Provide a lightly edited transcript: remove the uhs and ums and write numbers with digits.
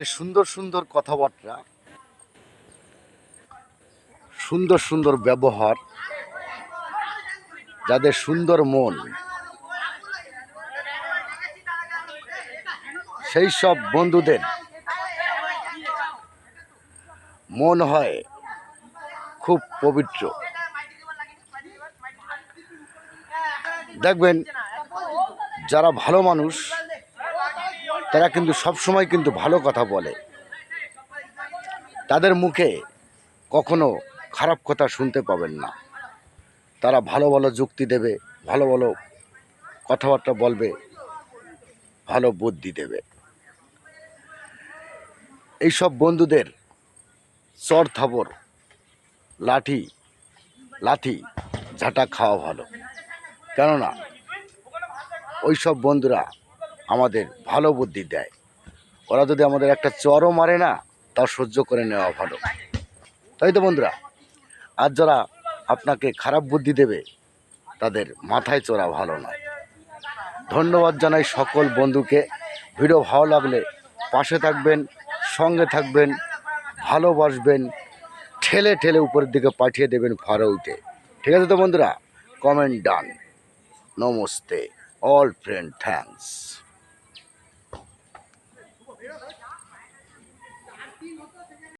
সুন্দর সুন্দর কথাবার্তা, সুন্দর সুন্দর ব্যবহার, যাদের সুন্দর মন, সেই সব বন্ধুদের মন হয় খুব পবিত্র। দেখবেন যারা ভালো মানুষ তারা কিন্তু সবসময় কিন্তু ভালো কথা বলে, তাদের মুখে কখনো খারাপ কথা শুনতে পাবেন না। তারা ভালো ভালো যুক্তি দেবে, ভালো ভালো কথাবার্তা বলবে, ভালো বুদ্ধি দেবে। এইসব বন্ধুদের চর থাপর লাঠি লাথি ঝাঁটা খাওয়া ভালো, কেননা ওই সব বন্ধুরা আমাদের ভালো বুদ্ধি দেয়। ওরা যদি আমাদের একটা চরও মারে না, তা সহ্য করে নেওয়া ভালো, তাই তো বন্ধুরা? আর যারা আপনাকে খারাপ বুদ্ধি দেবে তাদের মাথায় চড়া ভালো নয়। ধন্যবাদ জানাই সকল বন্ধুকে। ভিডিও ভালো লাগলে পাশে থাকবেন, সঙ্গে থাকবেন, ভালোবাসবেন, ঠেলে ঠেলে উপরের দিকে পাঠিয়ে দেবেন ফরওয়ার্ডে। ঠিক আছে তো বন্ধুরা? Comment done. নমস্তে অল ফ্রেন্ড, থ্যাঙ্কস।